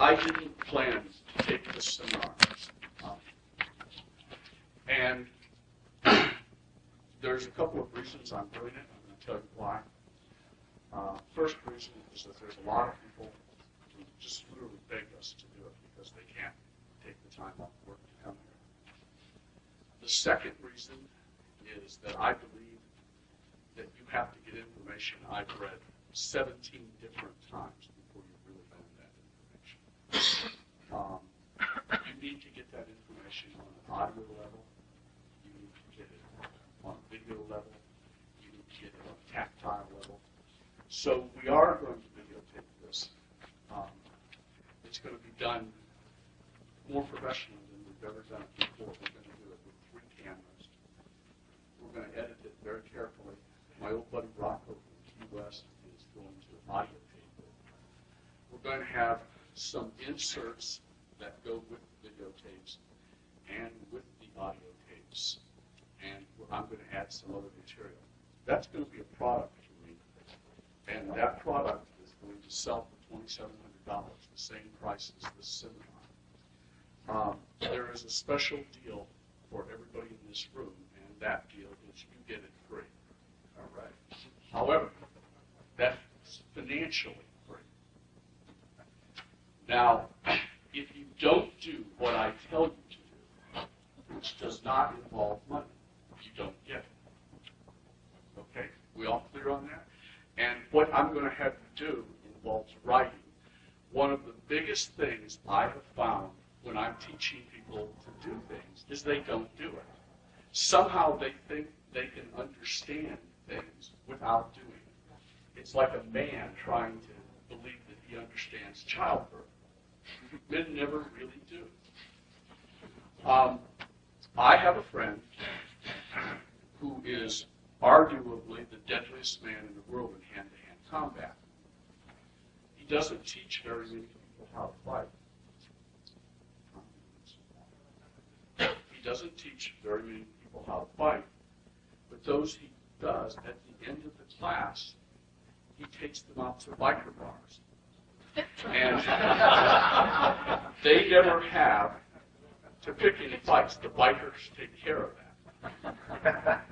I didn't plan to take this seminar. And there's a couple of reasons I'm doing it. I'm going to tell you why. First reason is that there's a lot of people who just literally beg us to do it because they can't take the time off work to come here. The second reason is that I believe that you have to get information I've read 17 different times before you really learn that information. You need to get that information on an audio level. You need to get it on a video level. You need to get it on a tactile level. So we are going to videotape this. It's going to be done more professionally than we've ever done it before. We're going to do it with 3 cameras. We're going to edit it very carefully. My old buddy Rocco from Key West is going to audio tape it. We're going to have some inserts that go with the videotapes and with the audio tapes. And I'm going to add some other material. That's going to be a product for me. And that product is going to sell for $2,700, the same price as this seminar. There is a special deal for everybody in this room, and that deal is you get it free. All right. However, that's financially free. Now, if you don't do what I tell you to do, which does not involve money, you don't get it. Okay? We all clear on that? And what I'm going to have you do involves writing. One of the biggest things I have found when I'm teaching people to do things is they don't do it. Somehow they think they can understand things without doing it. It's like a man trying to believe that he understands childbirth. Men never really do. I have a friend who is arguably the deadliest man in the world in hand-to-hand combat. He doesn't teach very many people how to fight. He doesn't teach very many people how to fight, but those he does, at the end of the class, he takes them out to biker bars. And they never have to pick any fights. The bikers take care of that.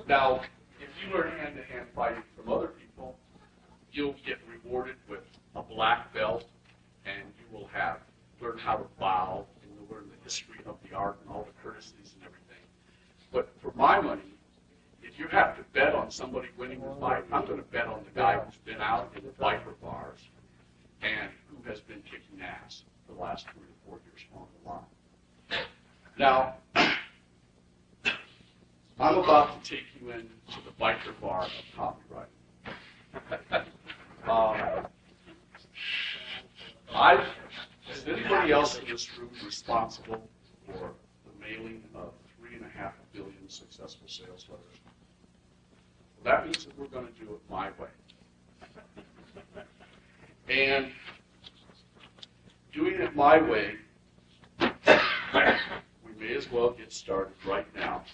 Now, if you learn hand-to-hand fighting from other people, you'll get rewarded with a black belt, and you will learn how to bow, and you'll learn the history of the art and all the courtesies and everything. But for my money, if you have to bet on somebody winning the fight, I'm going to bet on the guy who's been out in the biker bars and who has been kicking ass the last 3 or 4 years on the line. Now, I'm about to take you into the biker bar of copywriting. Is anybody else in this room responsible for the mailing of 3.5 billion successful sales letters? Well, that means that we're going to do it my way. And doing it my way, we may as well get started right now.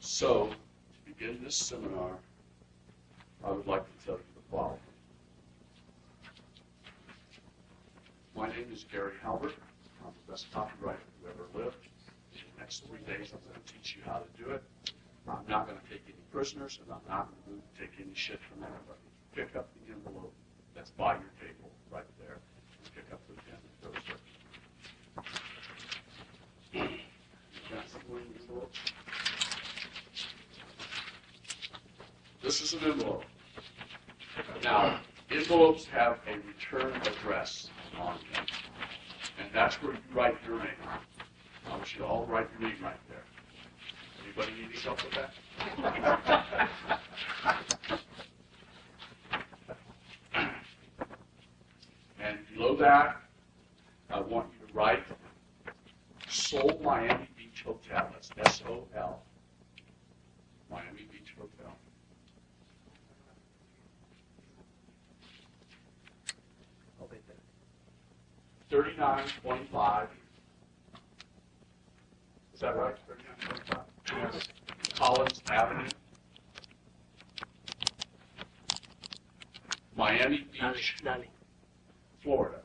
So, to begin this seminar, I would like to tell you the following. My name is Gary Halbert. I'm the best copywriter who ever lived. In the next 3 days, I'm going to teach you how to do it. I'm not going to take any prisoners, and I'm not going to take any shit from anybody. Pick up the envelope that's by your table right there. Pick up the pen and go there. You got some envelopes? This is an envelope. Now, envelopes have a return address on them, and that's where you write your name. I want you to all write your name right there. Anybody need any help with that? And below that, I want you to write Sol Miami Beach Hotel. That's S-O-L. Miami Beach Hotel. I'll bet that. 3925. Is that right? 3925. Yes. Collins Avenue. Miami Beach, Nani. Florida.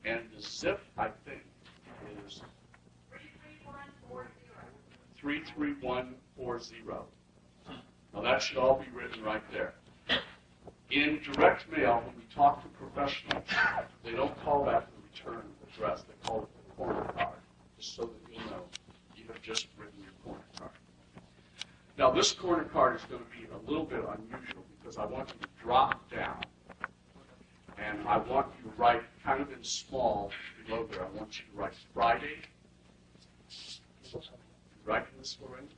And the zip, I think, is 33140. Now that should all be written right there. In direct mail, when we talk to professionals, they don't call that the return address. They call it the corner card, just so that you'll know you have just written your corner card. Now this corner card is going to be a little bit unusual because I want you to drop down and I want you to write kind of in small below there. I want you to write Friday. Writing this already?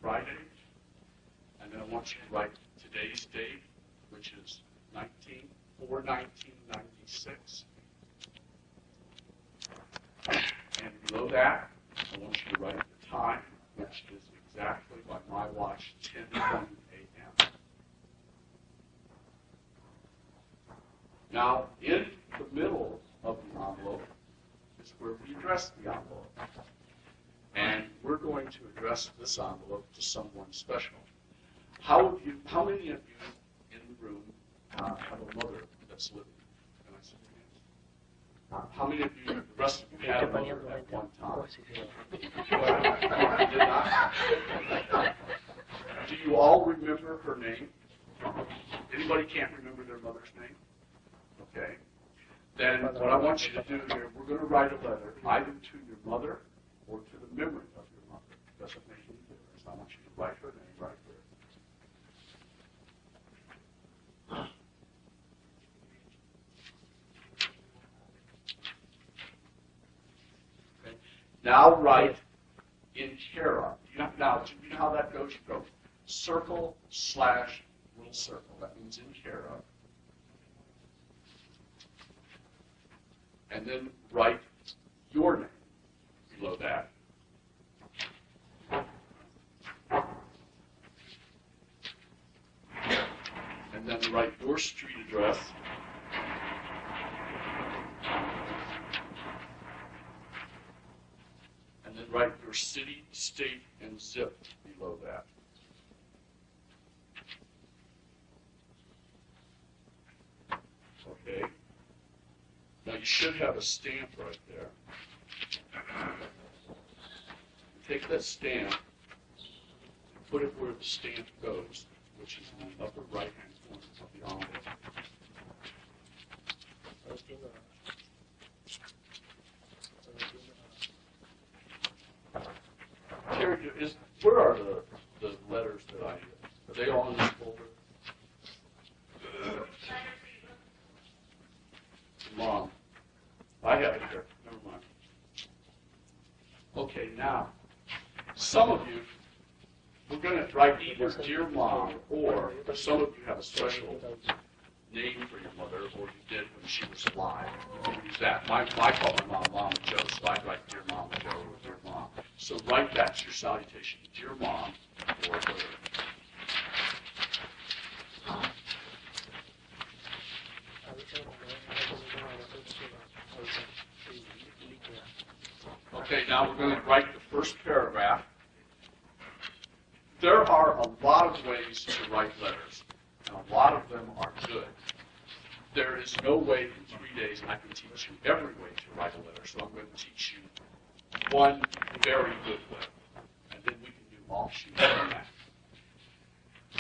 Friday. And then I want you to write today's date, which is 19/4/1996. And below that, I want you to write the time, which is exactly by my watch, 10:20 a.m. Now, in the middle of the envelope is where we address the envelope. And we're going to address this envelope to someone special. How many of you in the room have a mother that's living? Can I see your hands? How many of you, the rest of you, had a mother at one time? You did not? Do you all remember her name? Anybody can't remember their mother's name? Okay. Then what I want you to do here, we're going to write a letter either to your mother or to the memory of your mother. It doesn't make any difference. I want you to write her name right there. Okay. Now write in care of. Now, do you know how that goes? You go circle / little circle. That means in care of. And then write your name below that. And then write your street address. And then write your city, state, and zip below that. Okay. Now you should have a stamp right there. Take that stamp and put it where the stamp goes, which is in the upper right-hand corner of the envelope. Terry, where are the letters that I did? Are they all in this folder? Mom. I have it here. Never mind. Okay, now, some of you, we're going to write either Dear Mom, or some of you have a special name for your mother, or you did when she was alive. You can use that. I call my mom Mama Joe, so I write Dear Mama Joe or Dear Mom. So write that's your salutation, Dear Mom, or whatever. Okay, now we're going to write the first paragraph. There are a lot of ways to write letters, and a lot of them are good. There is no way in 3 days I can teach you every way to write a letter, so I'm going to teach you one very good way, and then we can do offshoots from that.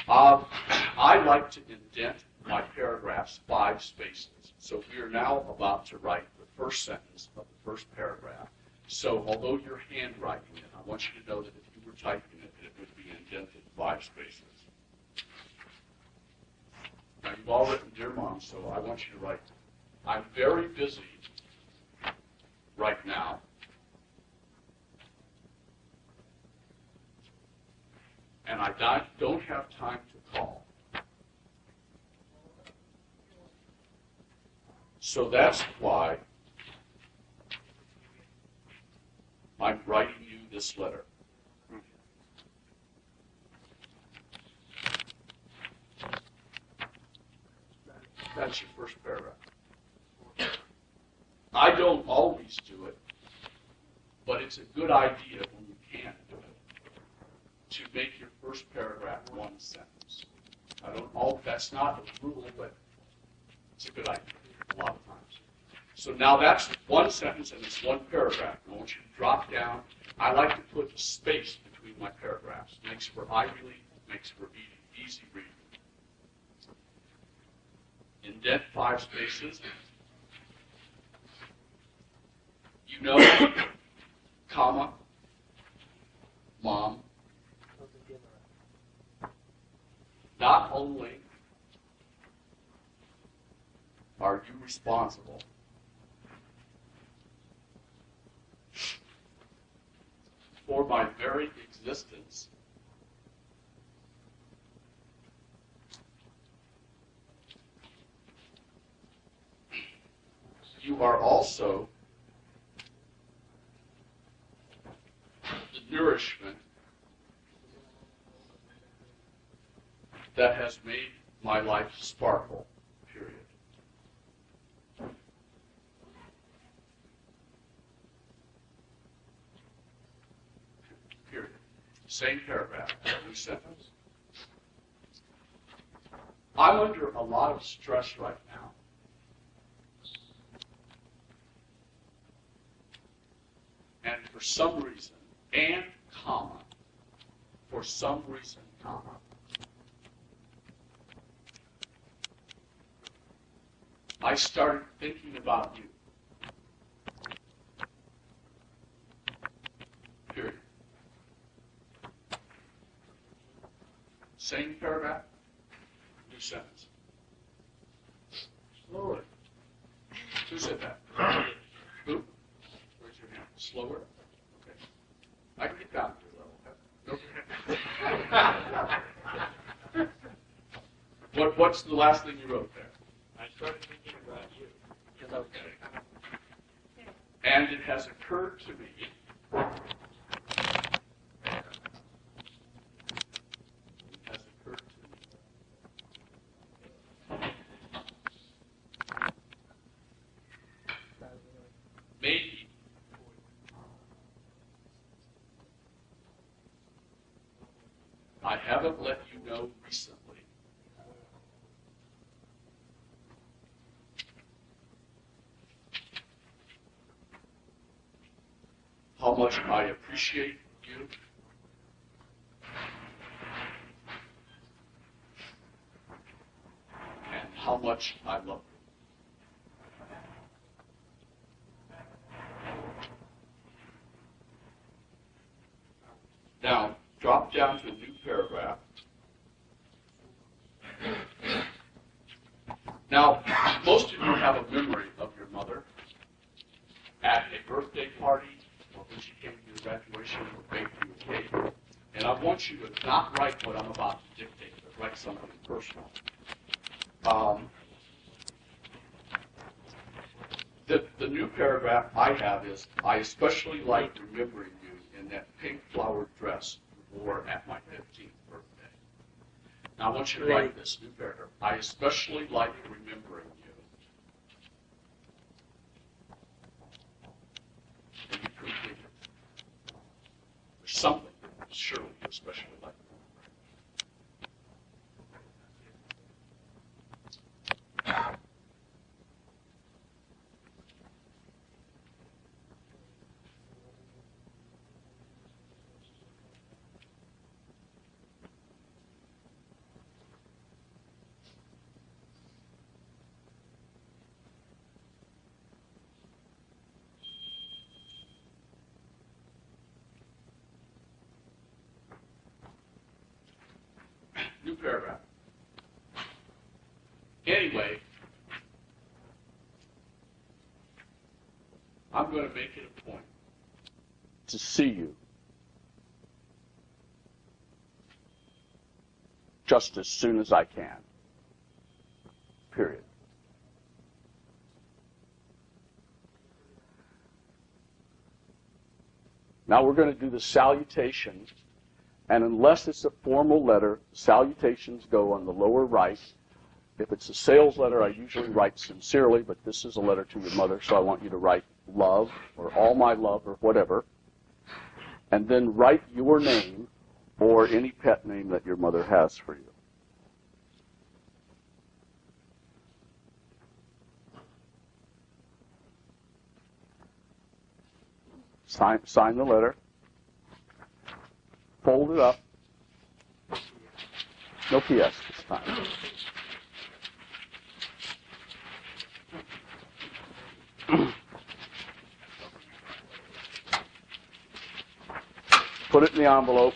I like to indent my paragraphs 5 spaces. So we are now about to write the first sentence of the first paragraph. So although you're handwriting it, I want you to know that if you were typing it, it would be indented 5 spaces. Now you've all written Dear Mom, so I want you to write, I'm very busy right now. And I don't have time to call. So that's why I'm writing you this letter. That's your first paragraph. I don't always do it, but it's a good idea when you can do it, to make your first paragraph one sentence. That's not a rule, but it's a good idea a lot of times. So now that's one sentence and it's one paragraph. And I want you to drop down. I like to put a space between my paragraphs. Makes for easy reading. Indent 5 spaces. You know, comma, mom. Not only are you responsible for my very existence, you are also the nourishment that has made my life sparkle, period. Period. Same paragraph, new sentence. I'm under a lot of stress right now. And for some reason, and comma, for some reason, comma, I started thinking about you. Period. Same paragraph, new sentence. Slower. Who said that? Who? Raise your hand. Slower? Okay. I can get down to your level. Okay. What's the last thing you wrote there? I started thinking about you. And it has occurred to me. Maybe I haven't let you know recently how much I appreciate you and how much I love you. Now, drop down to a new paragraph. Now, most of you have a memory of your mother at a birthday party or when she came to your graduation or baked you a cake. And I want you to not write what I'm about to dictate, but write something personal. The new paragraph I have is, I especially like remembering you in that pink flowered dress you wore at my 15th birthday. Now I want you to write this new paragraph. I especially like remembering you. And you complete it. There's something surely you especially like. New paragraph. Anyway, I'm going to make it a point to see you just as soon as I can. Period. Now we're going to do the salutation. And unless it's a formal letter, salutations go on the lower right. If it's a sales letter, I usually write sincerely, but this is a letter to your mother, so I want you to write love or all my love or whatever. And then write your name or any pet name that your mother has for you. Sign the letter. Fold it up. No PS this time. Put it in the envelope.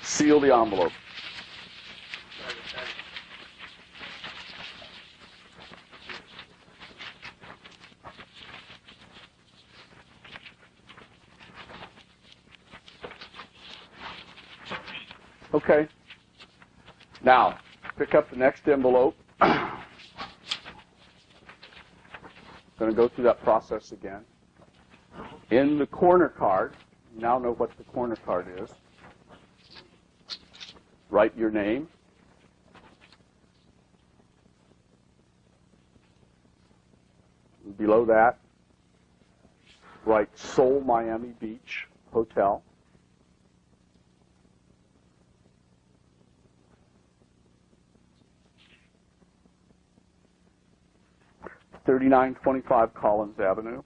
Seal the envelope. Okay. Now, pick up the next envelope. Going to go through that process again. In the corner card, you now know what the corner card is. Write your name. Below that, write Seoul Miami Beach Hotel. $3925 Collins Avenue.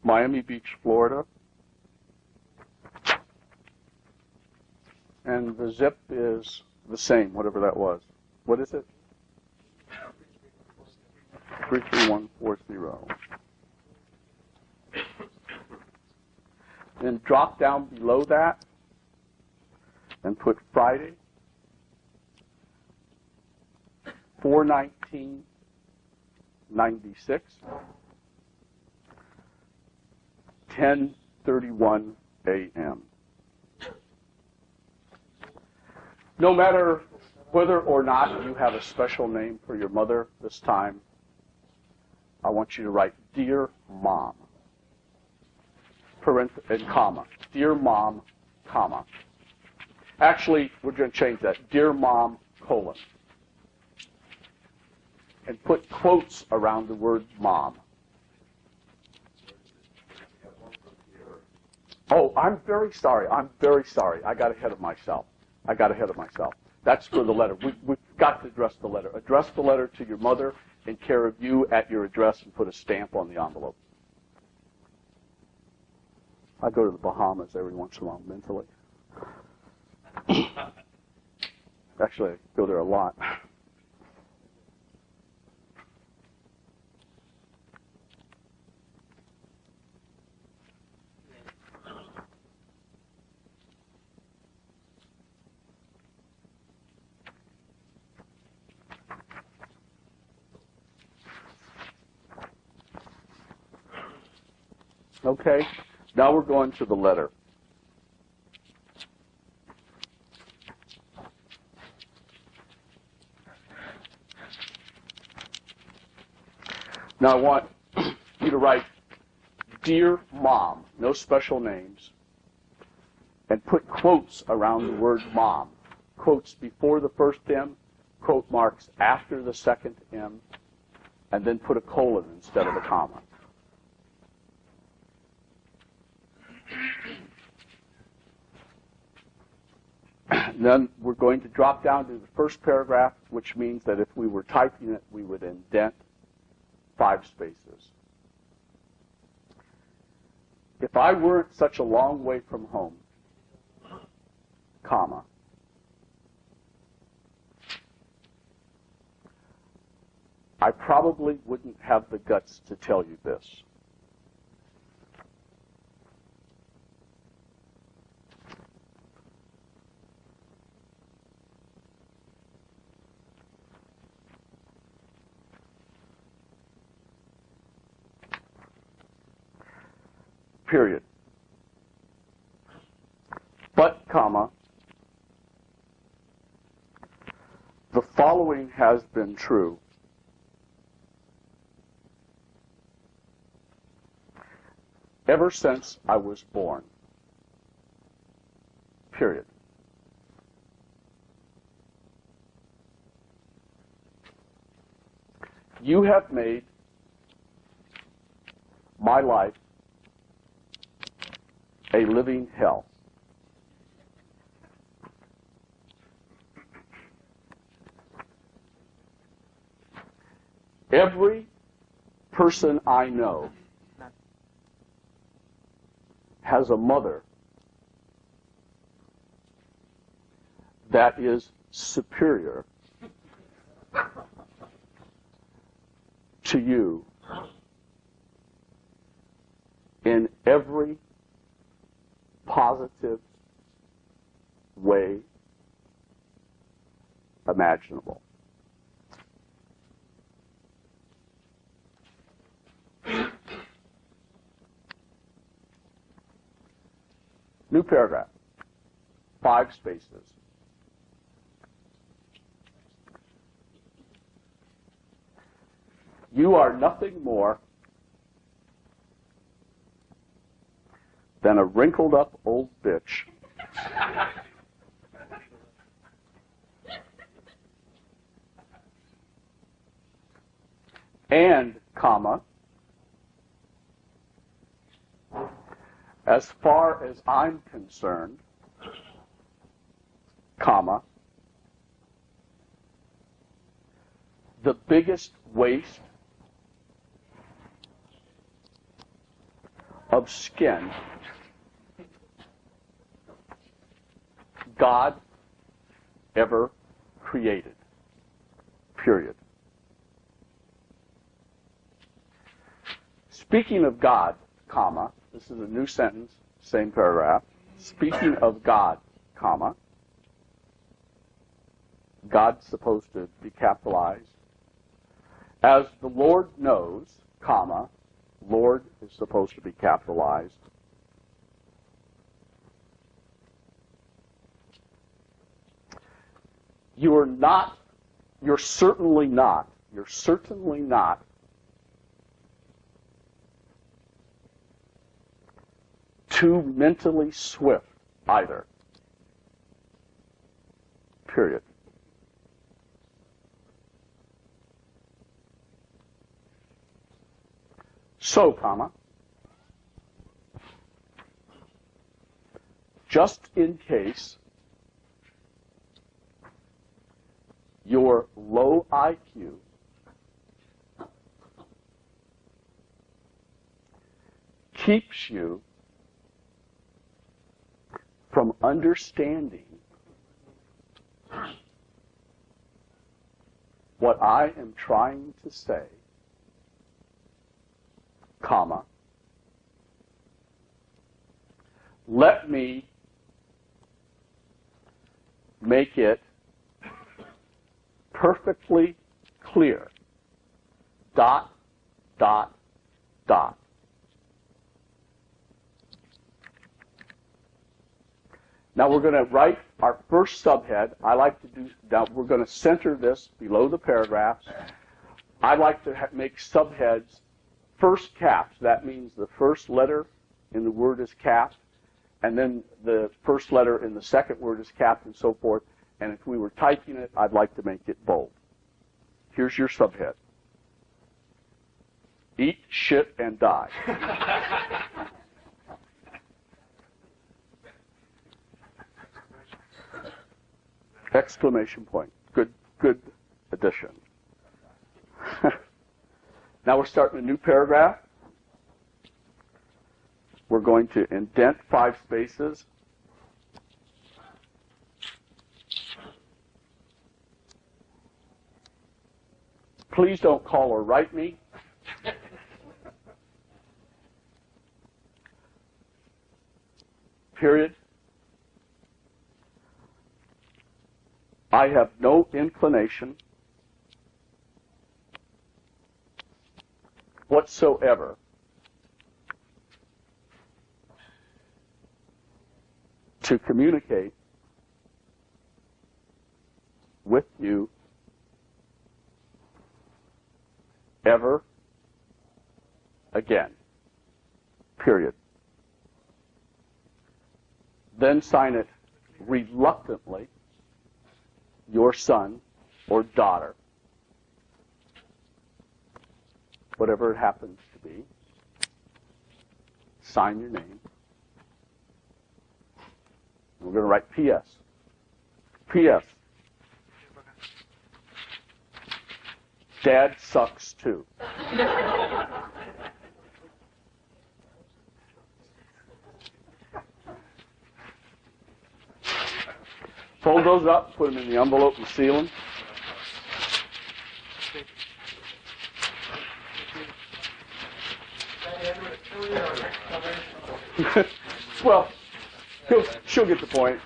Miami Beach, Florida. And the zip is the same, whatever that was. What is it? 33140. Then drop down below that and put Friday, 4/19/96, 10:31 a.m. No matter whether or not you have a special name for your mother this time, I want you to write Dear Mom, and comma. Dear Mom, comma. Actually, we're going to change that. Dear Mom, colon. And put quotes around the word mom. Oh, I'm very sorry. I'm very sorry. I got ahead of myself. That's for the letter. We've got to address the letter. Address the letter to your mother in care of you at your address and put a stamp on the envelope. I go to the Bahamas every once in a while mentally. Actually, I go there a lot. Okay, now we're going to the letter. Now I want you to write, Dear Mom, no special names, and put quotes around the word mom. Quotes before the first M, quote marks after the second M, and then put a colon instead of a comma. Then we're going to drop down to the first paragraph, which means that if we were typing it, we would indent 5 spaces. If I weren't such a long way from home, comma, I probably wouldn't have the guts to tell you this. Period. But, comma, the following has been true. Ever since I was born. Period. You have made my life a living hell. Every person I know has a mother that is superior to you in every positive way imaginable. New paragraph, 5 spaces. You are nothing more than a wrinkled up old bitch and, comma, as far as I'm concerned, comma, the biggest waste of skin God ever created. Period. Speaking of God, comma, this is a new sentence, same paragraph. Speaking of God, comma, God's supposed to be capitalized. As the Lord knows, comma, Lord is supposed to be capitalized. You're certainly not too mentally swift either. Period. So, comma, just in case your low IQ keeps you from understanding what I am trying to say, comma, let me make it perfectly clear, dot, dot, dot. Now we're going to write our first subhead. Now we're going to center this below the paragraphs. I like to make subheads first caps. That means the first letter in the word is capped, and then the first letter in the second word is capped, and so forth. And if we were typing it, I'd like to make it bold. Here's your subhead. Eat, shit, and die. Exclamation point. Good addition. Now we're starting a new paragraph. We're going to indent 5 spaces. Please don't call or write me. Period. I have no inclination whatsoever to communicate with you ever again. Period. Then sign it reluctantly, your son or daughter, whatever it happens to be. Sign your name. We're going to write P.S. P.S. Dad sucks too. Fold those up, put them in the envelope and seal them. Well, she'll get the point.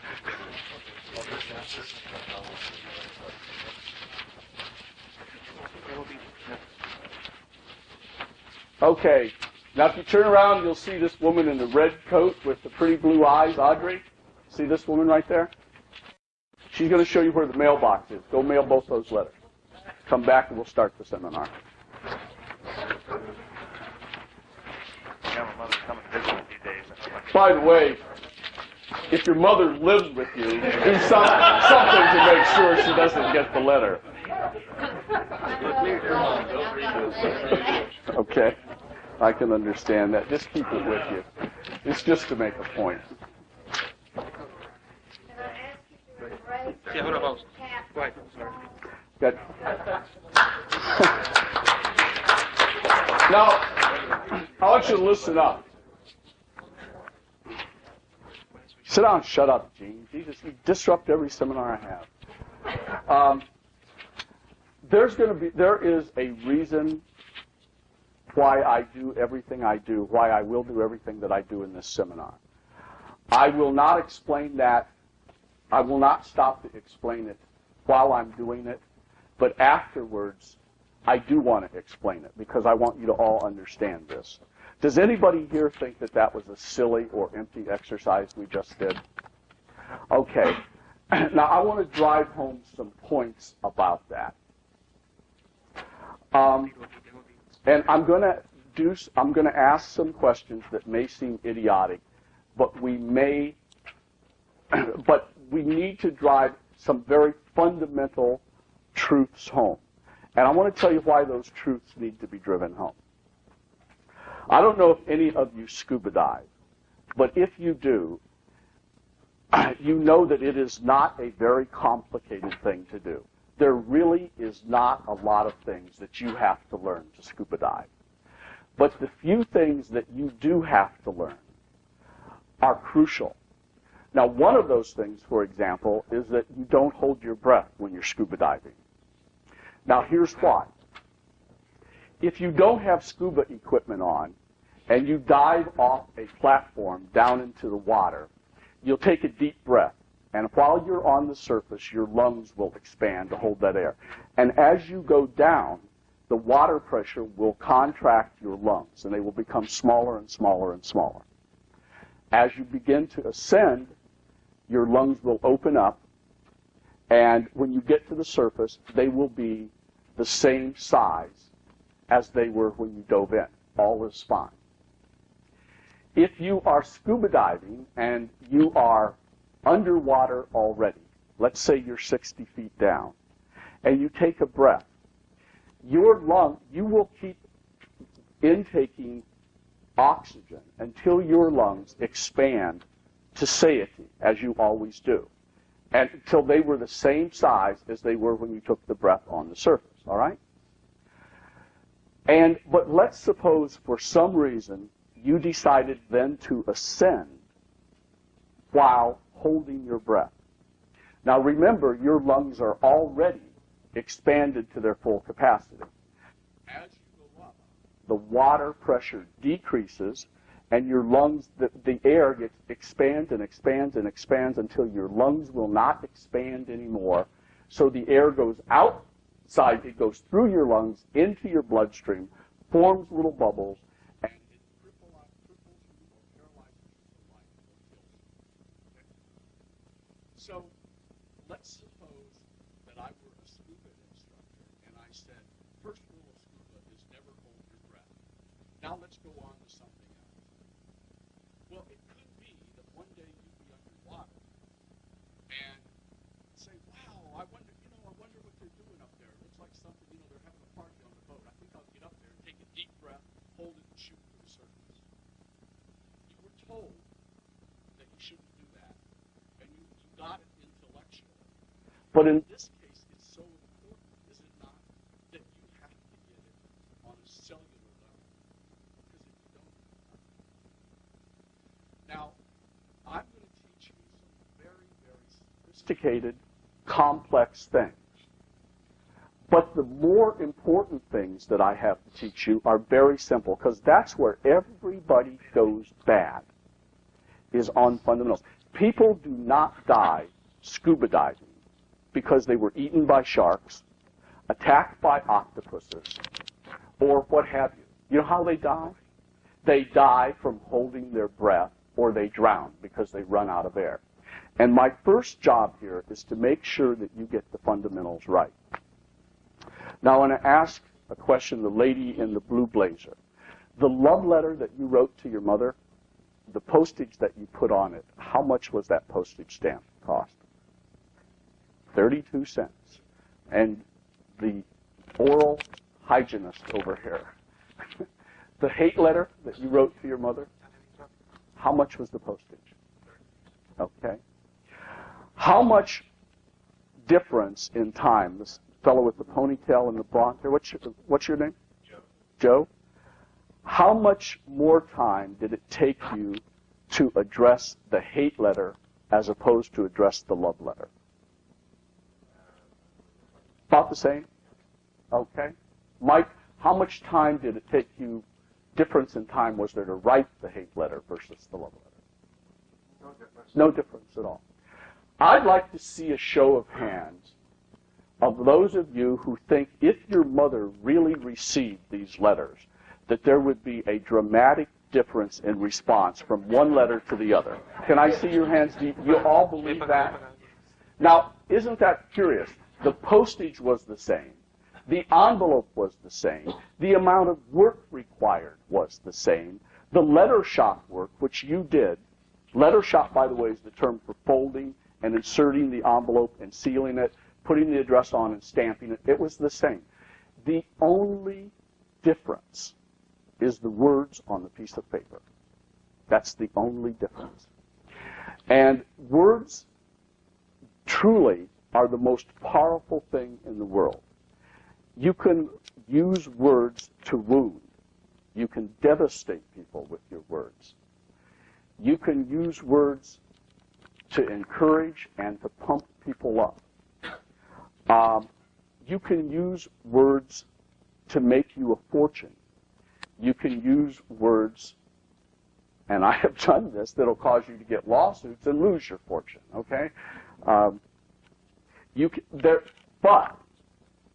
Okay, now if you turn around, you'll see this woman in the red coat with the pretty blue eyes, Audrey. See this woman right there? She's going to show you where the mailbox is. Go mail both those letters. Come back and we'll start the seminar. By the way, if your mother lives with you, do something to make sure she doesn't get the letter. Okay, I can understand that. Just keep it with you. It's just to make a point. Yeah, what about? Right, sorry. Good. Now, I want you to listen up. Sit down and shut up, Gene. Jesus, you disrupt every seminar I have. There is a reason why I do everything I do, why I will do everything that I do in this seminar. I will not explain that. I will not stop to explain it while I'm doing it, but afterwards, I do want to explain it because I want you to all understand this. Does anybody here think that that was a silly or empty exercise we just did? Okay. Now, I want to drive home some points about that. And I'm going to ask some questions that may seem idiotic, but we need to drive some very fundamental truths home. And I want to tell you why those truths need to be driven home. I don't know if any of you scuba dive, but if you do, you know that it is not a very complicated thing to do. There really is not a lot of things that you have to learn to scuba dive. But the few things that you do have to learn are crucial. Now, one of those things, for example, is that you don't hold your breath when you're scuba diving. Now, here's why. If you don't have scuba equipment on and you dive off a platform down into the water, you'll take a deep breath. And while you're on the surface, your lungs will expand to hold that air. And as you go down, the water pressure will contract your lungs, and they will become smaller and smaller and smaller. As you begin to ascend, your lungs will open up, and when you get to the surface, they will be the same size as they were when you dove in. All is fine. If you are scuba diving and you are underwater already, let's say you're 60 feet down, and you take a breath, you will keep intaking oxygen until your lungs expand to satiety, as you always do, and until they were the same size as they were when you took the breath on the surface, all right? But let's suppose for some reason you decided then to ascend while holding your breath. Now remember, your lungs are already expanded to their full capacity. As you go up, the water pressure decreases, and your lungs, the air expands and expands and expands until your lungs will not expand anymore. So the air goes outside, it goes through your lungs into your bloodstream, forms little bubbles, and it cripples you or paralyzes you for life or kills you. Okay? So let's suppose that I were a scuba instructor and I said, first rule of scuba is never hold your breath. Now let's go on to something else. Well, it could be that one day you'd be underwater and say, wow, I wonder what they're doing up there. It looks like something, they're having a party on the boat. I think I'll get up there and take a deep breath, hold it, and shoot to the surface. You were told that you shouldn't do that, and you got it intellectually. But in this case, it's so important, is it not, that you have Now, I'm going to teach you some very, very sophisticated, complex things. But the more important things that I have to teach you are very simple, because that's where everybody goes bad, is on fundamentals. People do not die scuba diving because they were eaten by sharks, attacked by octopuses, or what have you. You know how they die? They die from holding their breath, or they drown because they run out of air. And my first job here is to make sure that you get the fundamentals right. Now I want to ask a question, the lady in the blue blazer. The love letter that you wrote to your mother, the postage that you put on it, how much was that postage stamp cost? 32 cents. And the oral hygienist over here, the hate letter that you wrote to your mother, how much was the postage? Okay. How much difference in time? This fellow with the ponytail and the blonde hair, what's your name? Joe. Joe? How much more time did it take you to address the hate letter as opposed to address the love letter? About the same? Okay. Mike, how much time did it take you, difference in time was there to write the hate letter versus the love letter? No difference. No difference at all. I'd like to see a show of hands of those of you who think if your mother really received these letters, that there would be a dramatic difference in response from one letter to the other. Can I see your hands? Do you all believe that? Now, isn't that curious? The postage was the same. The envelope was the same. The amount of work required was the same. The letter shop work, which you did, letter shop, by the way, is the term for folding and inserting the envelope and sealing it, putting the address on and stamping it. It was the same. The only difference is the words on the piece of paper. That's the only difference. And words truly are the most powerful thing in the world. You can use words to wound. You can devastate people with your words. You can use words to encourage and to pump people up. You can use words to make you a fortune. You can use words, and I have done this, that'll cause you to get lawsuits and lose your fortune, okay? But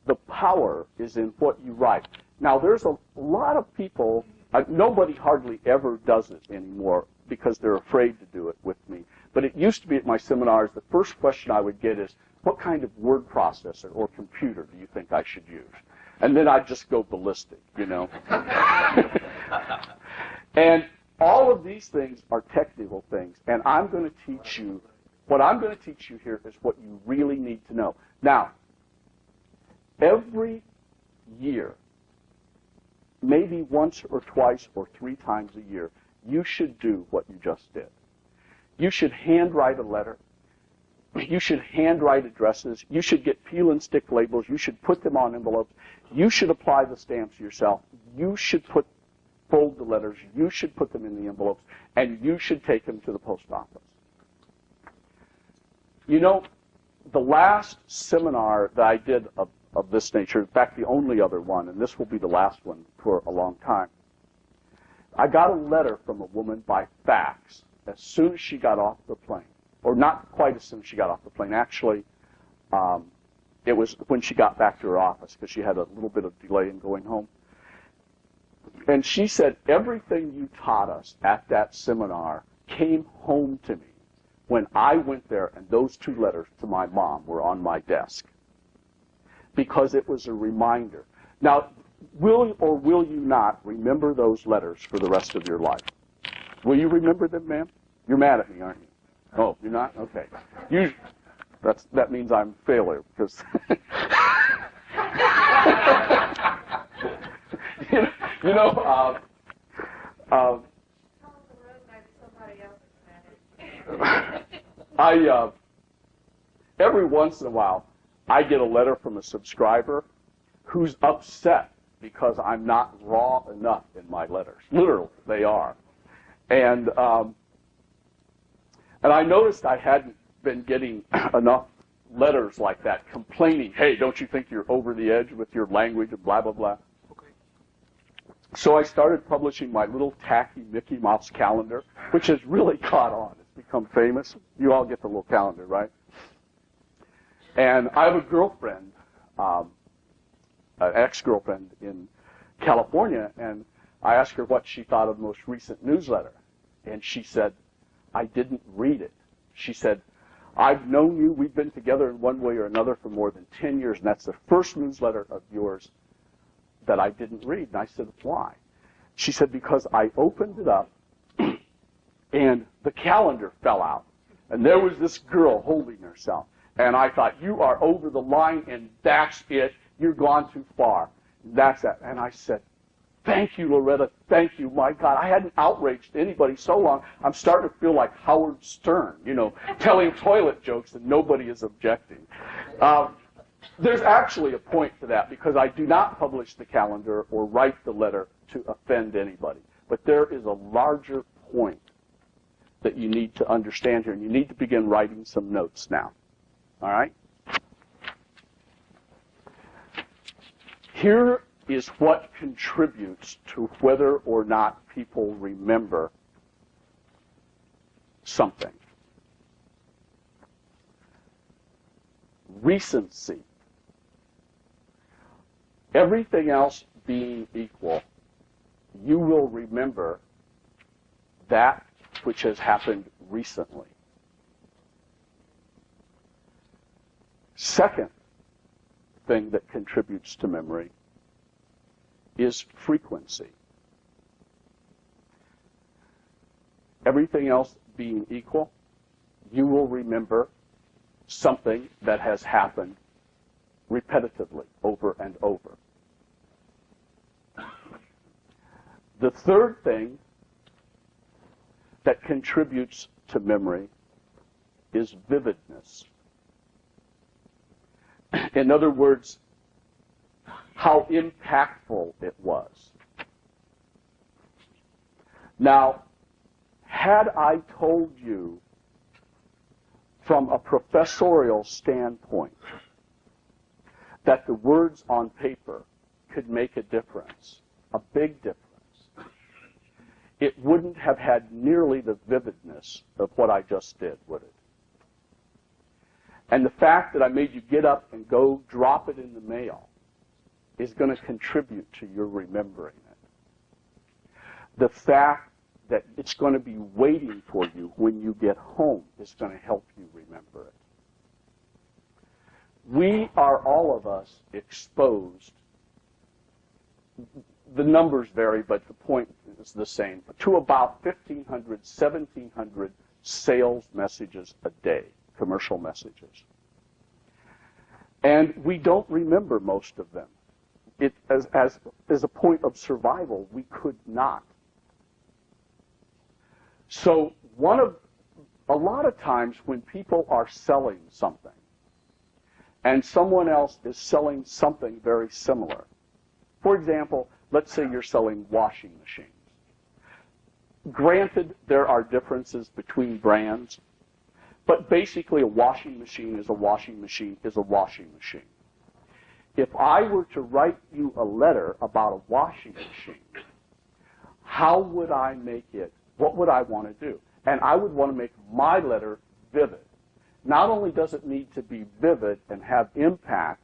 the power is in what you write. Now, there's a lot of people, nobody hardly ever does it anymore because they're afraid to do it with me. But it used to be at my seminars, the first question I would get is, what kind of word processor or computer do you think I should use? And then I'd just go ballistic, you know. And all of these things are technical things. And I'm going to teach you, what I'm going to teach you here is what you really need to know. Now, every year, maybe once or twice or 3 times a year, you should do what you just did. You should handwrite a letter. You should handwrite addresses. You should get peel and stick labels. You should put them on envelopes. You should apply the stamps yourself. You should fold the letters. You should put them in the envelopes. And you should take them to the post office. You know, the last seminar that I did of this nature, in fact, the only other one, and this will be the last one for a long time, I got a letter from a woman by fax as soon as she got off the plane. Or not quite as soon as she got off the plane. Actually, it was when she got back to her office because she had a little bit of delay in going home. And she said, everything you taught us at that seminar came home to me when I went there and those 2 letters to my mom were on my desk. Because it was a reminder. Now, will or will you not remember those letters for the rest of your life? Will you remember them, ma'am? You're mad at me, aren't you? Oh, you're not? Okay. That means I'm a failure because you know every once in a while I get a letter from a subscriber who's upset because I'm not raw enough in my letters. Literally, they are. And And I noticed I hadn't been getting enough letters like that complaining, hey, don't you think you're over the edge with your language and blah, blah, blah. Okay. So I started publishing my little tacky Mickey Mouse calendar, which has really caught on. It's become famous. You all get the little calendar, right? And I have a girlfriend, an ex-girlfriend in California, and I asked her what she thought of the most recent newsletter. And she said, I didn't read it. She said, I've known you, we've been together in one way or another for more than 10 years, and that's the first newsletter of yours that I didn't read. And I said, why? She said, because I opened it up, and the calendar fell out. And there was this girl holding herself. And I thought, you are over the line, and that's it. You're gone too far. That's that. And I said, thank you, Loretta. Thank you. My God, I hadn't outraged anybody so long. I'm starting to feel like Howard Stern, telling toilet jokes and nobody is objecting. There's actually a point to that because I do not publish the calendar or write the letter to offend anybody. But there is a larger point that you need to understand here, and you need to begin writing some notes now. All right? Here is what contributes to whether or not people remember something. Recency. Everything else being equal, you will remember that which has happened recently. Second thing that contributes to memory is frequency. Everything else being equal, you will remember something that has happened repetitively over and over. The third thing that contributes to memory is vividness. In other words, how impactful it was. Now, had I told you from a professorial standpoint that the words on paper could make a difference, a big difference, it wouldn't have had nearly the vividness of what I just did, would it? And the fact that I made you get up and go drop it in the mail is going to contribute to your remembering it. The fact that it's going to be waiting for you when you get home is going to help you remember it. We are, all of us, exposed. The numbers vary, but the point is the same, to about 1,500, 1,700 sales messages a day, commercial messages. And we don't remember most of them. As a point of survival, we could not. So a lot of times when people are selling something and someone else is selling something very similar, for example, let's say you're selling washing machines. Granted, there are differences between brands, but basically a washing machine is a washing machine is a washing machine. If I were to write you a letter about a washing machine, how would I make it? What would I want to do? And I would want to make my letter vivid. Not only does it need to be vivid and have impact,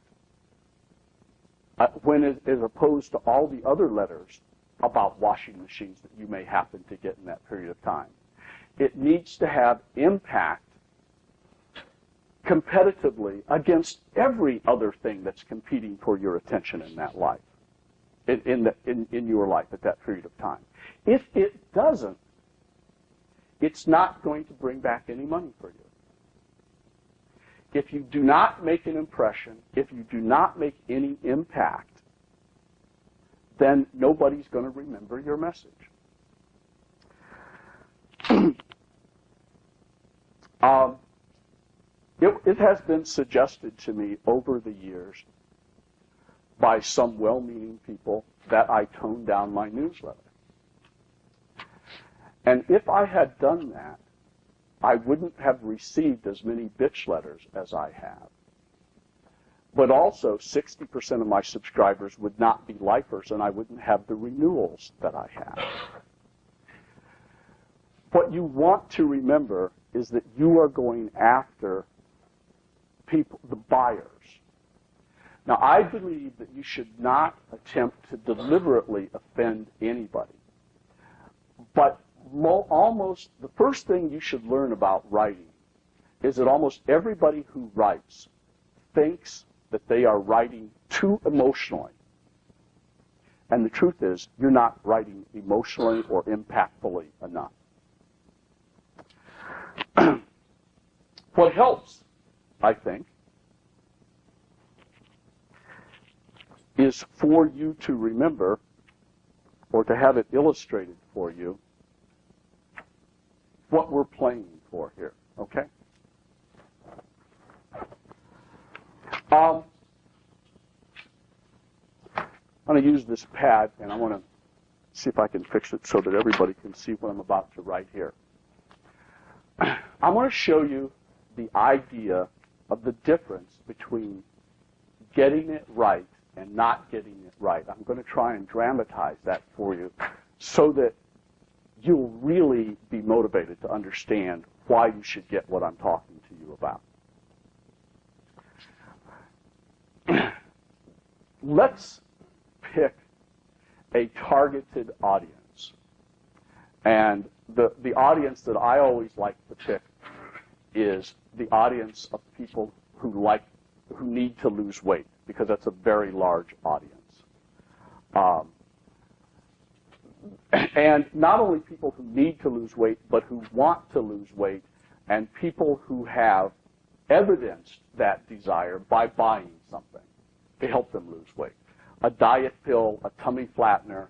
as opposed to all the other letters about washing machines that you may happen to get in that period of time. It needs to have impact competitively against every other thing that's competing for your attention in that life, in your life at that period of time. If it doesn't, it's not going to bring back any money for you. If you do not make an impression, if you do not make any impact, then nobody's going to remember your message. It has been suggested to me over the years by some well-meaning people that I tone down my newsletter. And if I had done that, I wouldn't have received as many bitch letters as I have. But also, 60% of my subscribers would not be lifers, and I wouldn't have the renewals that I have. What you want to remember is that you are going after people, the buyers. Now, I believe that you should not attempt to deliberately offend anybody. But almost the first thing you should learn about writing is that almost everybody who writes thinks that they are writing too emotionally. And the truth is, you're not writing emotionally or impactfully enough. What helps, I think, is for you to remember or to have it illustrated for you what we're playing for here, okay? I'm going to use this pad, and I want to see if I can fix it so that everybody can see what I'm about to write here. I want to show you the idea of the difference between getting it right and not getting it right. I'm going to try and dramatize that for you so that you'll really be motivated to understand why you should get what I'm talking to you about. Let's pick a targeted audience. And the audience that I always like to pick is the audience of people who need to lose weight, because that's a very large audience. And not only people who need to lose weight, but who want to lose weight, and people who have evidenced that desire by buying something to help them lose weight. A diet pill, a tummy flattener,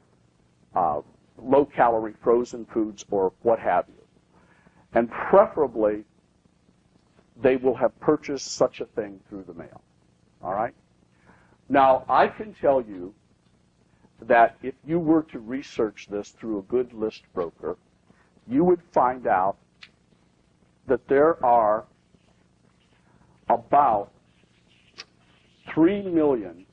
low-calorie frozen foods, or what have you. And preferably, they will have purchased such a thing through the mail. All right? Now, I can tell you that if you were to research this through a good list broker, you would find out that there are about 3 million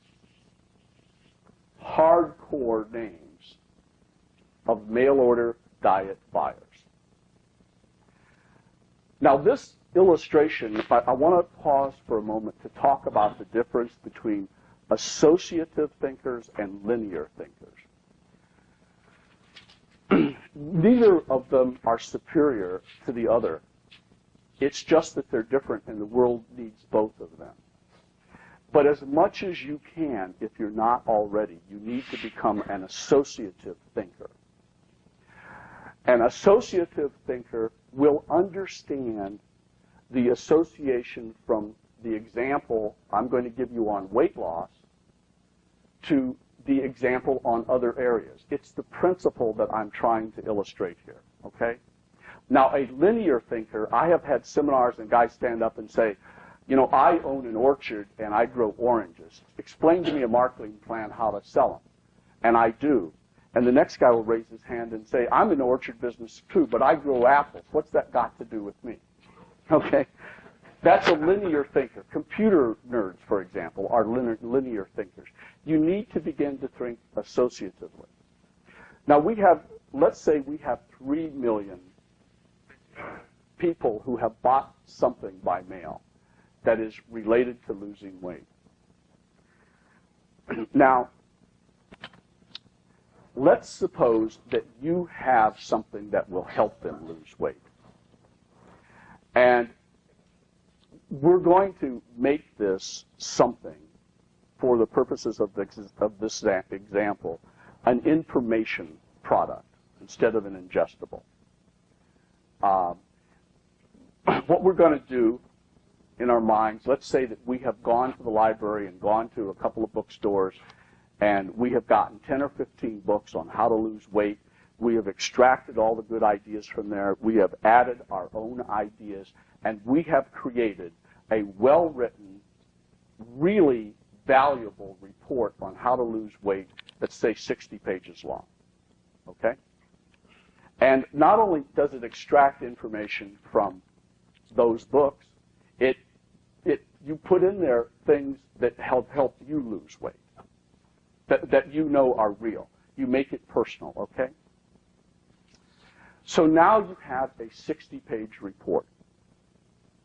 hardcore names of mail-order diet buyers. Now, this illustration, I want to pause for a moment to talk about the difference between associative thinkers and linear thinkers. Neither of them are superior to the other. It's just that they're different, and the world needs both of them. But as much as you can, if you're not already, you need to become an associative thinker. An associative thinker will understand the association from the example I'm going to give you on weight loss to the example on other areas. It's the principle that I'm trying to illustrate here, okay? Now, a linear thinker, I have had seminars and guys stand up and say, you know, I own an orchard and I grow oranges. Explain to me a marketing plan how to sell them. And I do. And the next guy will raise his hand and say, I'm in the orchard business too, but I grow apples. What's that got to do with me? Okay? That's a linear thinker. Computer nerds, for example, are linear thinkers. You need to begin to think associatively. Now, let's say we have 3 million people who have bought something by mail that is related to losing weight. Now, let's suppose that you have something that will help them lose weight. And we're going to make this something, for the purposes of this example, an information product instead of an ingestible. What we're going to do in our minds, let's say that we have gone to the library and gone to a couple of bookstores, and we have gotten 10 or 15 books on how to lose weight. We have extracted all the good ideas from there. We have added our own ideas, and we have created a well-written, really valuable report on how to lose weight that's, say, 60 pages long. Okay? And not only does it extract information from those books, you put in there things that help you lose weight, that you know are real. You make it personal, okay? So now you have a 60-page report.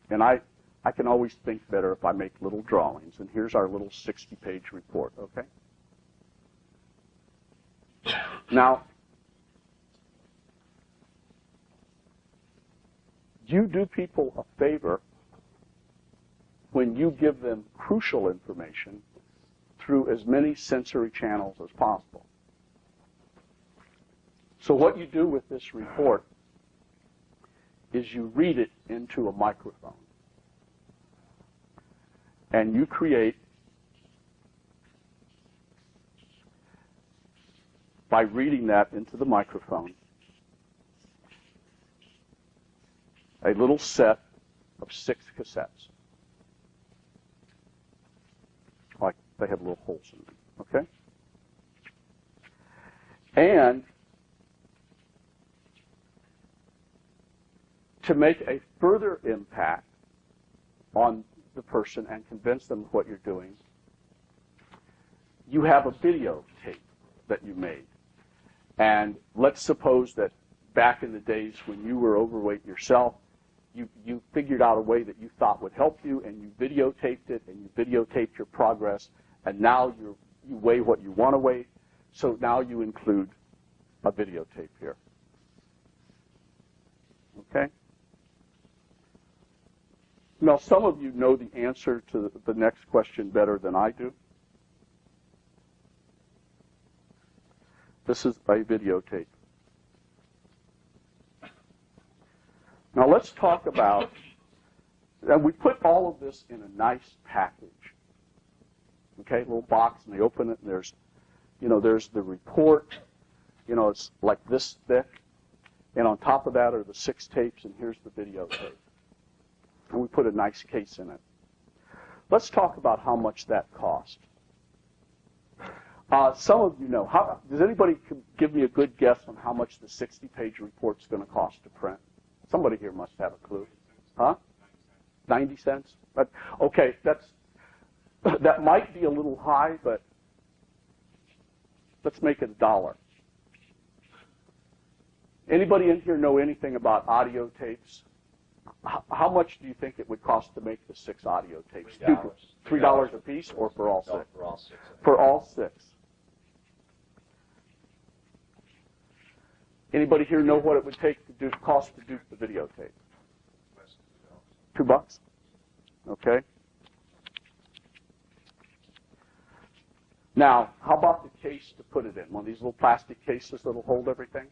And I can always think better if I make little drawings. And here's our little 60-page report, okay? Now, you do people a favor when you give them crucial information through as many sensory channels as possible. So what you do with this report is you read it into a microphone. And you create, by reading that into the microphone, a little set of 6 cassettes. Like they have little holes in them, okay? And to make a further impact on the person and convince them of what you're doing, you have a videotape that you made. And let's suppose that back in the days when you were overweight yourself, you figured out a way that you thought would help you, and you videotaped it, and you videotaped your progress, and now you weigh what you want to weigh, so now you include a videotape here. Okay? Now, some of you know the answer to the next question better than I do. This is a videotape. Now, let's talk about, and we put all of this in a nice package. Okay, little box, and they open it, and there's the report. It's like this thick. And on top of that are the 6 tapes, and here's the videotape. And we put a nice case in it. Let's talk about how much that cost. Some of you know. Does anybody give me a good guess on how much the 60-page report's going to cost to print? Somebody here must have a clue. Huh? 90 cents? Okay, that might be a little high, but let's make it $1. Anybody in here know anything about audio tapes? How much do you think it would cost to make the 6 audio tapes? $3 a piece, or for all 6? No, for all 6. For all 6. Anybody here know what it would take to cost to do the videotape? $2. Okay. Now, how about the case to put it in? One of these little plastic cases that'll hold everything?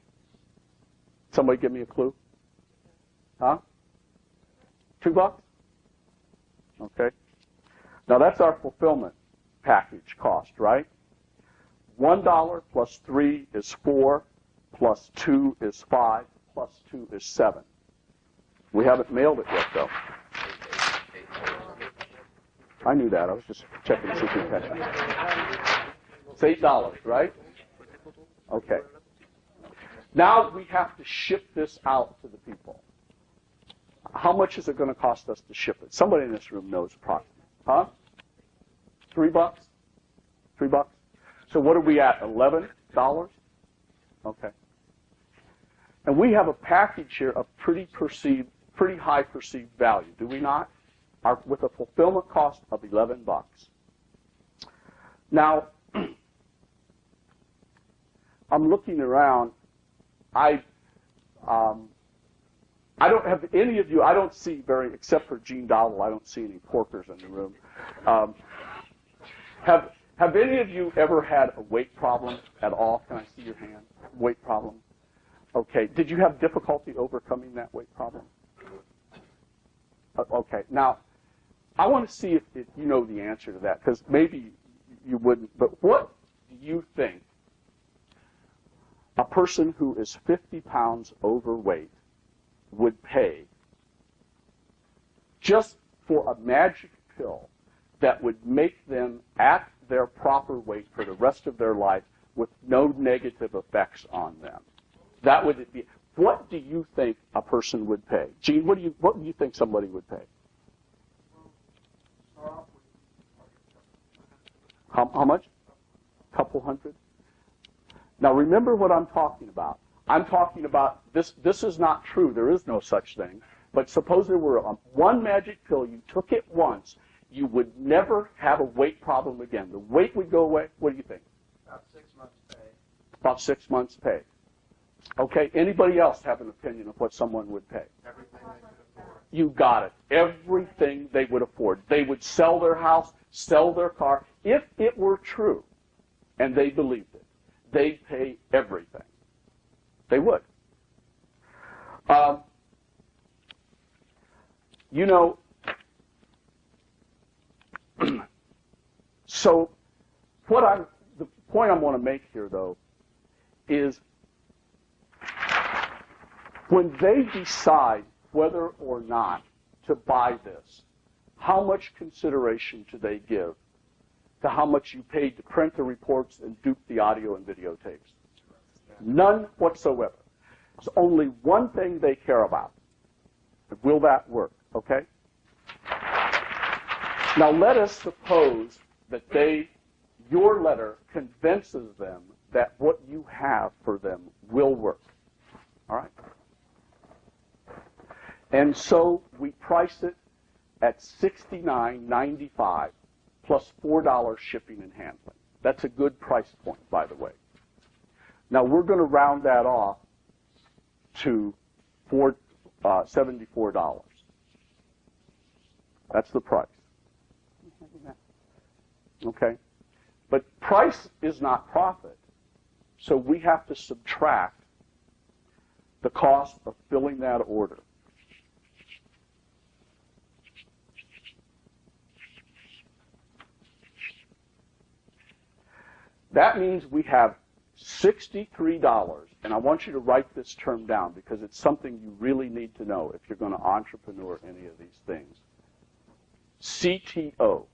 Somebody give me a clue? Huh? $2? Okay. Now that's our fulfillment package cost, right? $1 plus 3 is 4, plus 2 is 5, plus 2 is 7. We haven't mailed it yet, though. I knew that. I was just checking to see if you catch that. It's $8, right? Okay. Now we have to ship this out to the people. How much is it going to cost us to ship it? Somebody in this room knows approximately. Huh? $3? $3? So what are we at? $11? Okay. And we have a package here of pretty high perceived value, do we not? With a fulfillment cost of $11. Now, I'm looking around. I don't have any of you. I don't see except for Gene Dowdle. I don't see any porkers in the room. Have any of you ever had a weight problem at all? Can I see your hand? Weight problem. Okay. Did you have difficulty overcoming that weight problem? Okay. Now, I want to see if you know the answer to that, because maybe you wouldn't. But what do you think a person who is 50 pounds overweight would pay just for a magic pill that would make them at their proper weight for the rest of their life with no negative effects on them? That would be what do you think a person would pay? Gene, what do you think somebody would pay? How much? Couple hundred? Now remember what I'm talking about. I'm talking about this is not true. There is no such thing. But suppose there were one magic pill, you took it once, you would never have a weight problem again. The weight would go away. What do you think? About 6 months pay. About 6 months pay. Okay, anybody else have an opinion of what someone would pay? Everything they could afford. You got it. Everything they would afford. They would sell their house, sell their car. If it were true, and they believed it, they'd pay everything. They would. You know, so the point I want to make here, though, is when they decide whether or not to buy this, how much consideration do they give to how much you paid to print the reports and dupe the audio and videotapes? None whatsoever. There's only one thing they care about. Will that work? Okay? Now let us suppose that your letter convinces them that what you have for them will work. All right? And so we price it at $69.95 plus $4 shipping and handling. That's a good price point, by the way. Now we're going to round that off to $74. That's the price. Okay? But price is not profit, so we have to subtract the cost of filling that order. That means we have $63, and I want you to write this term down because it's something you really need to know if you're going to entrepreneur any of these things. CTO.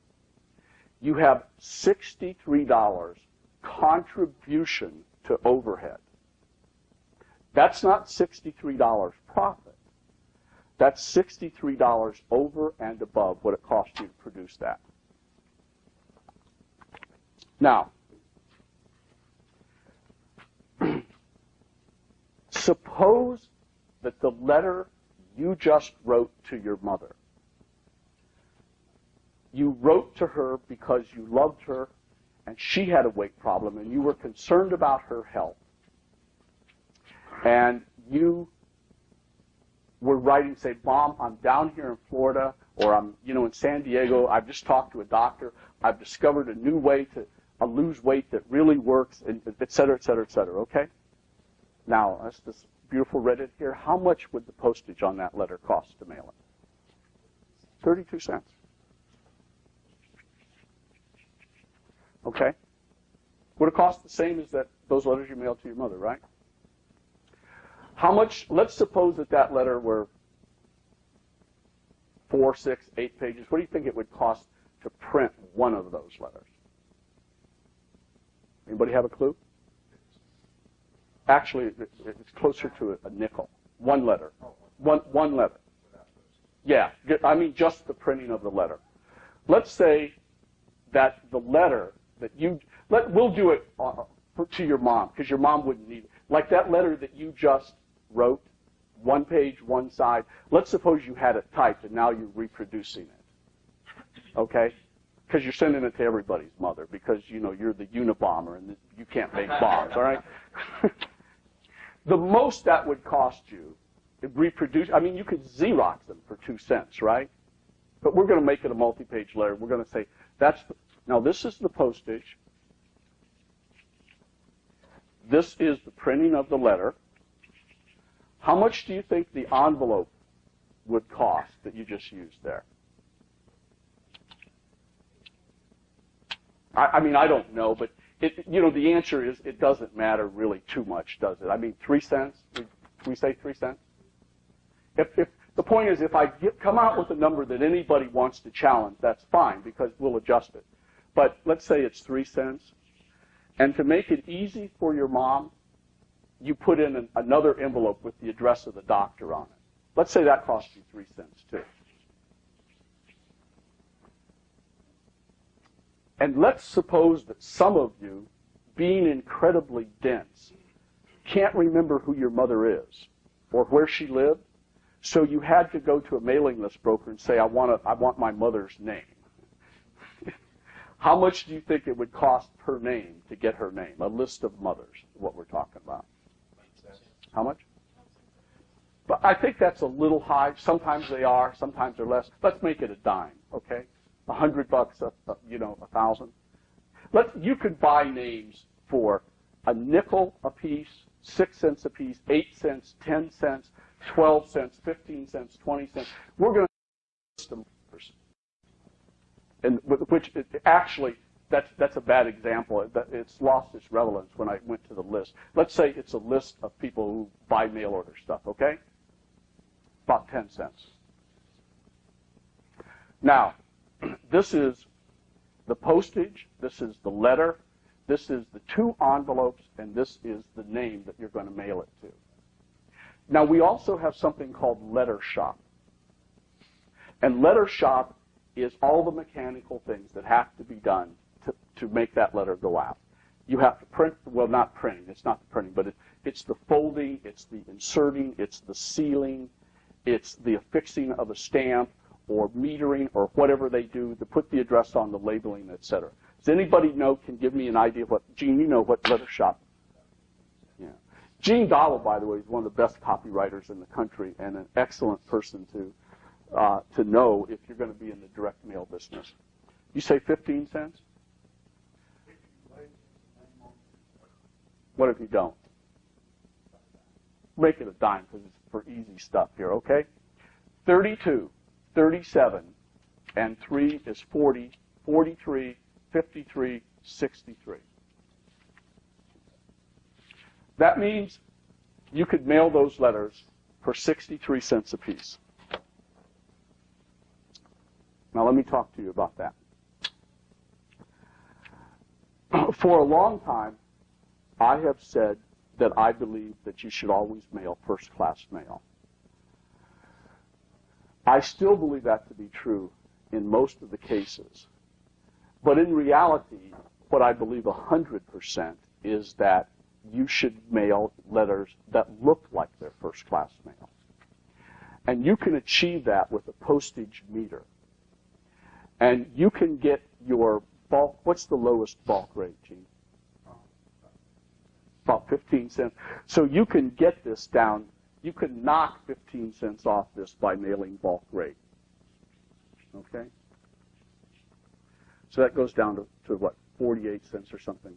You have $63 contribution to overhead. That's not $63 profit. That's $63 over and above what it cost you to produce that. Now, suppose that the letter you just wrote to your mother, you wrote to her because you loved her and she had a weight problem and you were concerned about her health. And you were writing, say, Mom, I'm down here in Florida or I'm, in San Diego. I've just talked to a doctor. I've discovered a new way to lose weight that really works, and et cetera, et cetera, et cetera. Okay? Now, that's this beautiful Reddit here. How much would the postage on that letter cost to mail it? 32 cents. Okay? Would it cost the same as those letters you mailed to your mother, right? How much, let's suppose that letter were 4, 6, 8 pages. What do you think it would cost to print one of those letters? Anybody have a clue? Actually, it's closer to a nickel. One letter. One letter. Yeah, I mean just the printing of the letter. Let's say that the letter that we'll do it to your mom, because your mom wouldn't need it. Like that letter that you just wrote, one page, one side. Let's suppose you had it typed and now you're reproducing it. Okay? Because you're sending it to everybody's mother because, you're the Unabomber and you can't make bombs, all right? The most that would cost you to reproduce, you could Xerox them for 2 cents, right? But we're going to make it a multi-page letter. We're going to say, now this is the postage. This is the printing of the letter. How much do you think the envelope would cost that you just used there? I don't know, but the answer is it doesn't matter really too much, does it? 3 cents. We say 3 cents. If the point is, if I come out with a number that anybody wants to challenge, that's fine because we'll adjust it. But let's say it's 3 cents, and to make it easy for your mom, you put in another envelope with the address of the doctor on it. Let's say that costs you 3 cents too. And let's suppose that some of you, being incredibly dense, can't remember who your mother is or where she lived, so you had to go to a mailing list broker and say, I want my mother's name. How much do you think it would cost per name to get her name? A list of mothers, what we're talking about. How much? But I think that's a little high. Sometimes they are, sometimes they're less. Let's make it a dime, okay? $100, $1,000. You could buy names for a nickel a piece, 6 cents a piece, 8 cents, 10 cents, 12 cents, 15 cents, 20 cents. We're going to system, and which actually that's a bad example. It's lost its relevance when I went to the list. Let's say it's a list of people who buy mail order stuff. Okay, about 10 cents. Now, this is the postage. This is the letter. This is the 2 envelopes, and this is the name that you're going to mail it to. Now, we also have something called letter shop. And letter shop is all the mechanical things that have to be done to make that letter go out. You have to print, well, not printing, it's not the printing, but it's the folding, it's the inserting, it's the sealing, it's the affixing of a stamp or metering or whatever they do to put the address on the labeling, etc. Does anybody can give me an idea of what, Gene, you know what letter shop? Yeah. Gene Dowell, by the way, is one of the best copywriters in the country and an excellent person to know if you're going to be in the direct mail business. You say 15 cents? What if you don't? Make it a dime because it's for easy stuff here, okay? 32, 37, and 3 is 40, 43, 53, 63. That means you could mail those letters for 63 cents apiece. Now let me talk to you about that. For a long time, I have said that I believe that you should always mail first-class mail. I still believe that to be true in most of the cases. But in reality, what I believe 100% is that you should mail letters that look like they're first-class mail. And you can achieve that with a postage meter. And you can get your bulk, what's the lowest bulk rate, Gene? About 15 cents. So you can get this down, you can knock 15 cents off this by mailing bulk rate. Okay? So that goes down to what, 48 cents or something?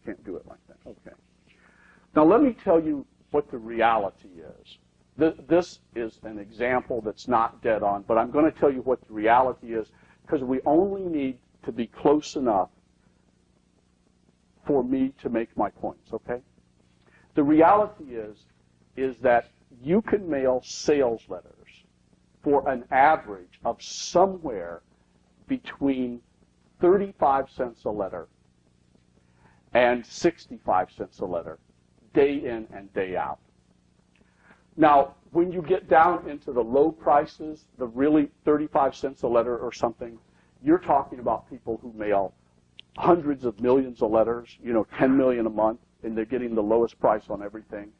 Can't do it like that. Okay. Now let me tell you what the reality is. This is an example that's not dead on, but I'm going to tell you what the reality is because we only need to be close enough for me to make my points, okay? The reality is that you can mail sales letters for an average of somewhere between 35 cents a letter and 65 cents a letter, day in and day out. Now, when you get down into the low prices, the really 35 cents a letter or something, you're talking about people who mail hundreds of millions of letters, 10 million a month, and they're getting the lowest price on everything.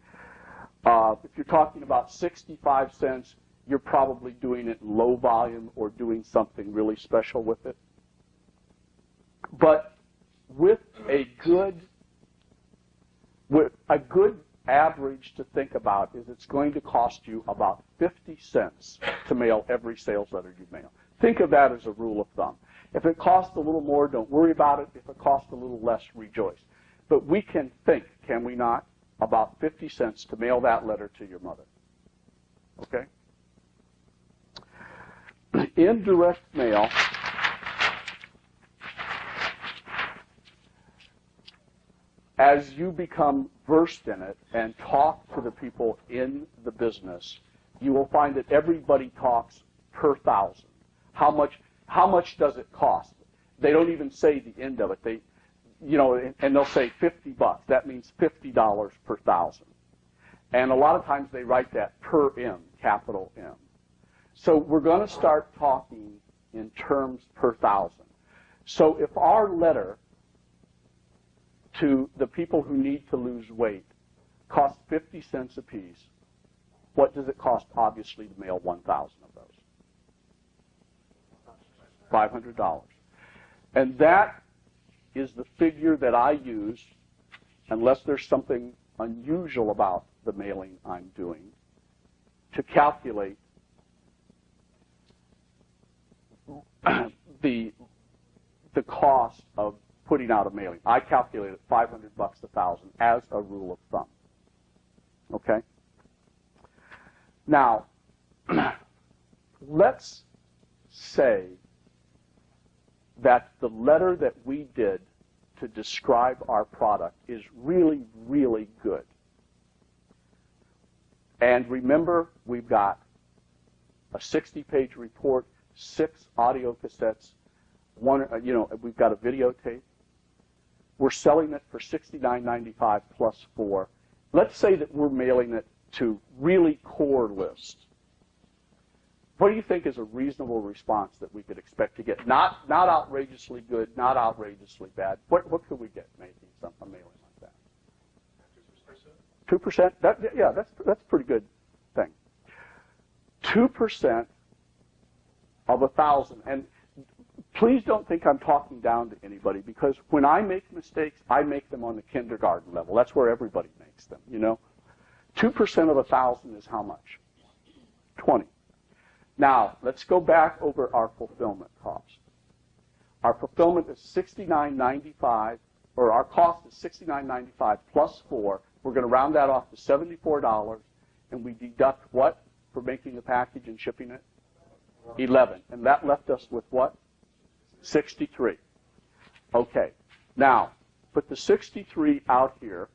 If you're talking about 65 cents, you're probably doing it in low volume or doing something really special with it. But with a good average to think about is it's going to cost you about 50 cents to mail every sales letter you mail. Think of that as a rule of thumb. If it costs a little more, don't worry about it. If it costs a little less, rejoice. But we can think, can we not, about 50 cents to mail that letter to your mother. Okay? In direct mail, as you become versed in it and talk to the people in the business, you will find that everybody talks per thousand. How much does it cost? They don't even say the end of it. you know, and they'll say $50. That means $50 per thousand. And a lot of times they write that per M, capital M. So we're going to start talking in terms per thousand. So if our letter to the people who need to lose weight costs 50 cents a piece, what does it cost, obviously, to mail 1,000 of those? $500. And that is the figure that I use, unless there's something unusual about the mailing I'm doing, to calculate the cost of putting out a mailing. I calculated $500 a thousand as a rule of thumb. Okay? Now, let's say that the letter that we did to describe our product is really, really good. And remember, we've got a 60-page report, 6 audio cassettes, we've got a videotape. We're selling it for $69.95 plus 4. Let's say that we're mailing it to really core lists. What do you think is a reasonable response that we could expect to get? Not outrageously good, not outrageously bad. What could we get making a mailing like that? 2%? That's a pretty good thing. 2% of 1,000. And please don't think I'm talking down to anybody, because when I make mistakes, I make them on the kindergarten level. That's where everybody makes them, you know. 2% of 1,000 is how much? 20. Now, let's go back over our fulfillment cost. Our fulfillment is $69.95, or our cost is $69.95 plus 4. We're going to round that off to $74, and we deduct what for making the package and shipping it? 11. And that left us with what? 63. Okay. Now, put the 63 out here.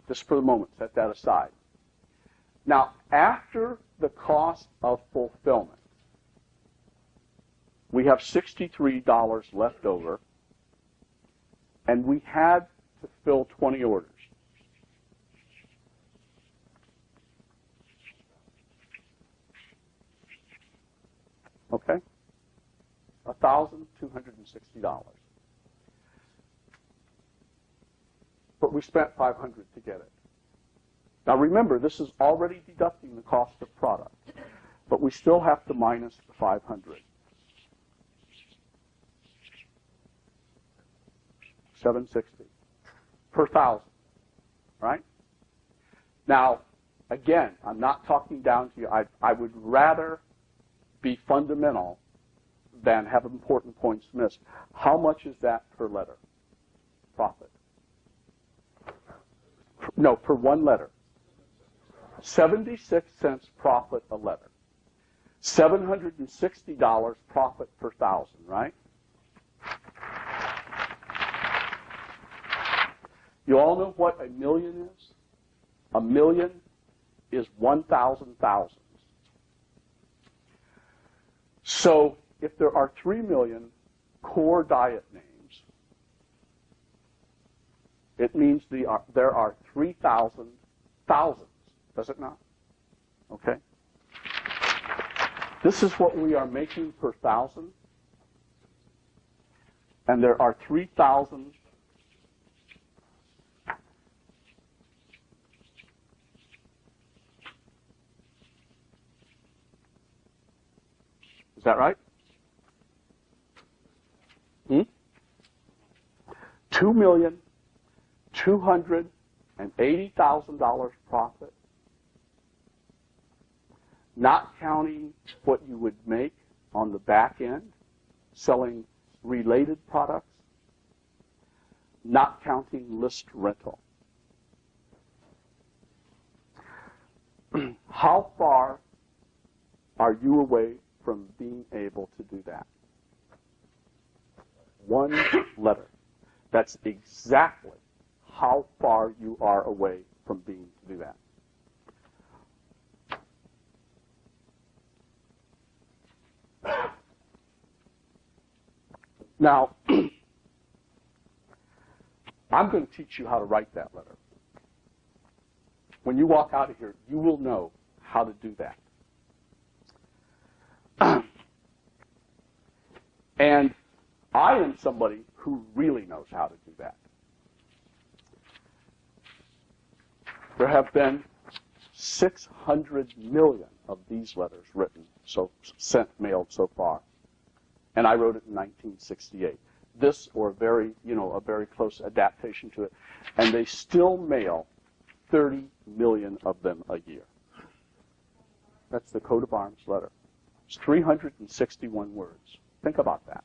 Just for the moment, set that aside. Now, after the cost of fulfillment, we have $63 left over, and we had to fill 20 orders. Okay? $1,260. But we spent $500 to get it. Now remember, this is already deducting the cost of product, but we still have to minus the 500. 760 per thousand, right? Now, again, I'm not talking down to you. I would rather be fundamental than have important points missed. How much is that per letter? Profit. No, per one letter. 76 cents profit a letter. $760 profit per thousand, right? You all know what a million is? A million is 1,000 thousands. So if there are 3 million core diet names, it means there are 3,000 thousands, does it not? Okay? This is what we are making per thousand, and there are 3,000 . Is that right? $2,280,000 profit, not counting what you would make on the back end selling related products, not counting list rental. How far are you away from being able to do that? One letter. That's exactly how far you are away from being to do that. Now, I'm going to teach you how to write that letter. When you walk out of here, you will know how to do that. And I am somebody who really knows how to do that. There have been 600 million of these letters written, mailed so far. And I wrote it in 1968. This, or a very close adaptation to it. And they still mail 30 million of them a year. That's the coat of arms letter. It's 361 words. Think about that.